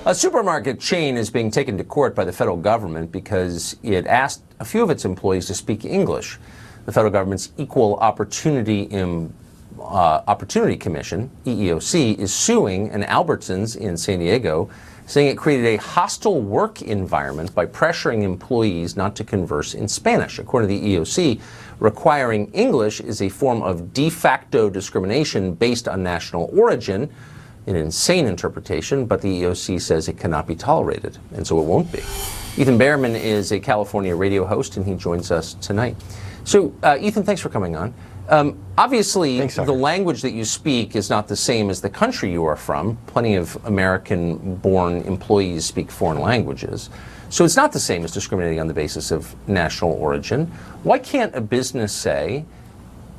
A supermarket chain is being taken to court by the federal government because it asked a few of its employees to speak English. The federal government's Equal Opportunity Commission, EEOC, is suing an Albertsons in San Diego, saying it created a hostile work environment by pressuring employees not to converse in Spanish. According to the EEOC, requiring English is a form of de facto discrimination based on national origin, an insane interpretation, but the EEOC says it cannot be tolerated, and so it won't be. Ethan Behrman is a California radio host, and he joins us tonight. So, Ethan, thanks for coming on. Obviously, thanks, the language that you speak is not the same as the country you are from. Plenty of American-born employees speak foreign languages. So it's not the same as discriminating on the basis of national origin. Why can't a business say,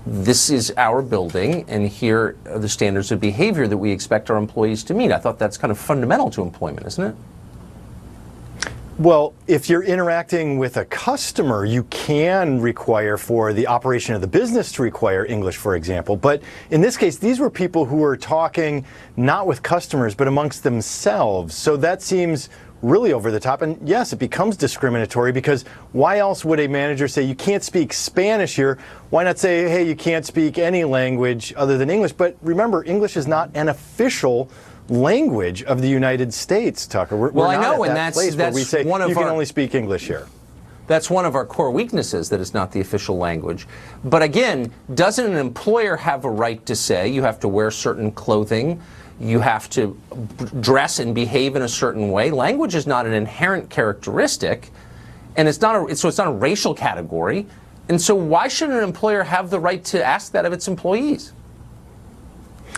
this is our building, and here are the standards of behavior that we expect our employees to meet? I thought that's kind of fundamental to employment, isn't it? Well, if you're interacting with a customer, you can require for the operation of the business to require English, for example. But in this case, these were people who were talking not with customers, but amongst themselves. So that seems really over the top. And yes, it becomes discriminatory, because why else would a manager say you can't speak Spanish here? Why not say, hey, you can't speak any language other than English? But remember, English is not an official language of the United States, Tucker. We're not I know, at and that place where we say one of you can only speak English here. That's one of our core weaknesses, that it's not the official language. But again, doesn't an employer have a right to say you have to wear certain clothing, you have to dress and behave in a certain way? Language is not an inherent characteristic, and it's not a racial category. And so why should an employer have the right to ask that of its employees?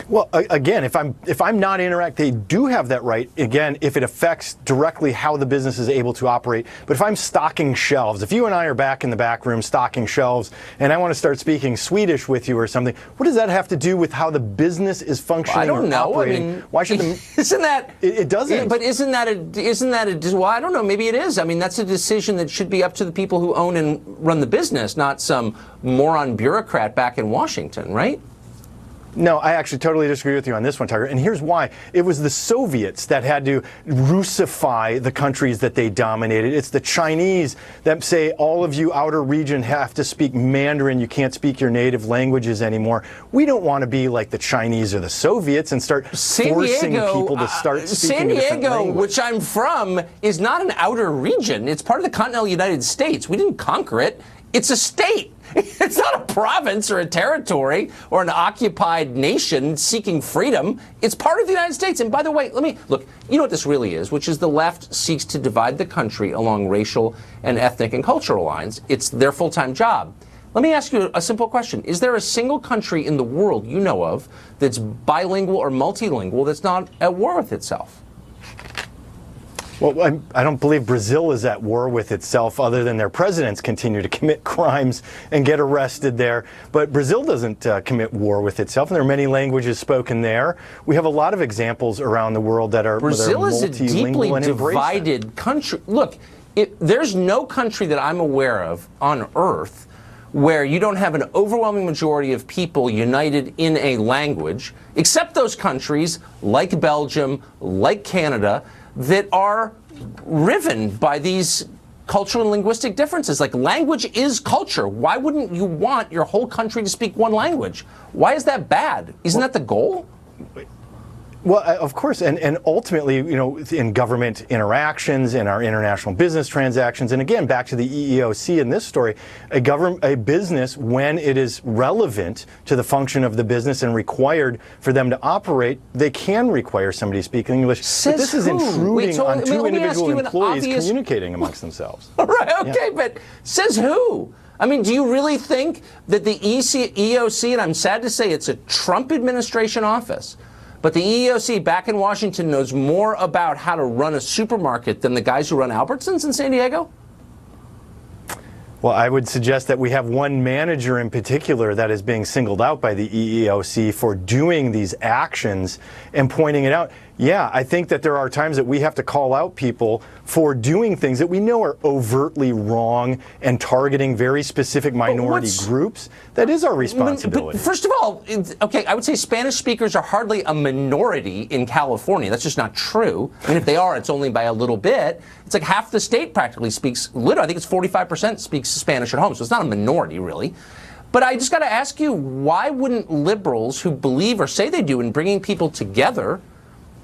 Well, again, if I'm not interacting, they do have that right, again, if it affects directly how the business is able to operate. But if I'm stocking shelves, if you and I are back in the back room stocking shelves, and I want to start speaking Swedish with you or something, what does that have to do with how the business is functioning? I don't know. Operating? I mean, why should isn't that it doesn't? But isn't that a well, I don't know. Maybe it is. I mean, that's a decision that should be up to the people who own and run the business, not some moron bureaucrat back in Washington, right? No, I actually totally disagree with you on this one, Tucker. And here's why. It was the Soviets that had to Russify the countries that they dominated. It's the Chinese that say, all of you outer region have to speak Mandarin. You can't speak your native languages anymore. We don't want to be like the Chinese or the Soviets and start forcing people to start speaking a different language. Which I'm from, is not an outer region. It's part of the continental United States. We didn't conquer it. It's a state. It's not a province or a territory or an occupied nation seeking freedom. It's part of the United States. And by the way, look, you know what this really is, which is the left seeks to divide the country along racial and ethnic and cultural lines. It's their full-time job. Let me ask you a simple question. Is there a single country in the world you know of that's bilingual or multilingual that's not at war with itself? Well, I don't believe Brazil is at war with itself, other than their presidents continue to commit crimes and get arrested there. But Brazil doesn't commit war with itself, and there are many languages spoken there. We have a lot of examples around the world that are Brazil is a deeply and divided country. Look, there's no country that I'm aware of on Earth where you don't have an overwhelming majority of people united in a language, except those countries like Belgium, like Canada, that are riven by these cultural and linguistic differences. Like, language is culture. Why wouldn't you want your whole country to speak one language? Why is that bad? Isn't that the goal? Well, of course, and ultimately, you know, in government interactions, in our international business transactions, and again, back to the EEOC in this story, a business, when it is relevant to the function of the business and required for them to operate, they can require somebody to speak English. But this is intruding on two individual employees communicating amongst themselves. Right, okay, but says who? I mean, do you really think that the EEOC, and I'm sad to say it's a Trump administration office, but the EEOC back in Washington knows more about how to run a supermarket than the guys who run Albertsons in San Diego? Well, I would suggest that we have one manager in particular that is being singled out by the EEOC for doing these actions and pointing it out. Yeah, I think that there are times that we have to call out people for doing things that we know are overtly wrong and targeting very specific minority groups. That is our responsibility. But first of all, okay, I would say Spanish speakers are hardly a minority in California. That's just not true. I mean, if they are, it's only by a little bit. It's like half the state practically speaks, literally, I think it's 45% speaks Spanish at home, so it's not a minority, really. But I just got to ask you, why wouldn't liberals who believe or say they do in bringing people together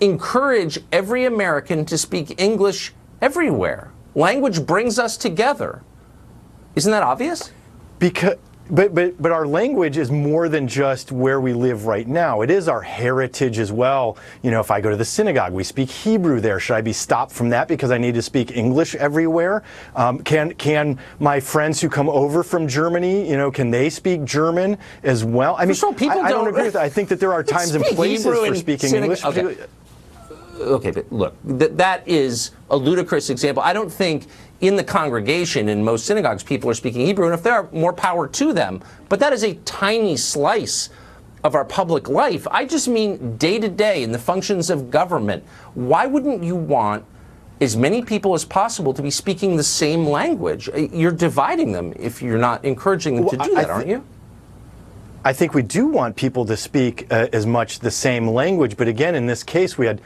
encourage every American to speak English everywhere? Language brings us together. Isn't that obvious? Because, but our language is more than just where we live right now. It is our heritage as well. You know, if I go to the synagogue, we speak Hebrew there. Should I be stopped from that because I need to speak English everywhere? Can my friends who come over from Germany, you know, can they speak German as well? I mean, I don't agree with that. I think that there are times and places for speaking English. Okay, but look, that is a ludicrous example. I don't think in the congregation in most synagogues people are speaking Hebrew, and if there are, more power to them. But that is a tiny slice of our public life. I just mean day to day in the functions of government. Why wouldn't you want as many people as possible to be speaking the same language? You're dividing them if you're not encouraging them to do that, aren't you? I think we do want people to speak as much the same language, but again, in this case, we had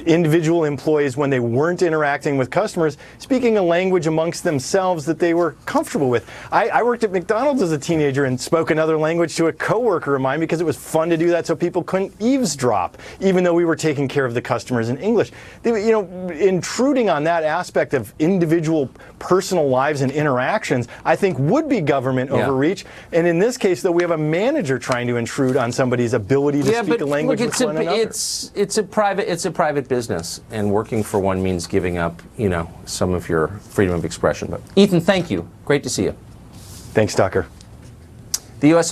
individual employees, when they weren't interacting with customers, speaking a language amongst themselves that they were comfortable with. I worked at McDonald's as a teenager and spoke another language to a coworker of mine because it was fun to do that so people couldn't eavesdrop, even though we were taking care of the customers in English. You know, intruding on that aspect of individual personal lives and interactions, I think would be government overreach. And in this case, though, we have a manager trying to intrude on somebody's ability to speak a language with one another. It's a private business, and working for one means giving up, you know, some of your freedom of expression. But Ethan, thank you. Great to see you. Thanks, Tucker. The U.S.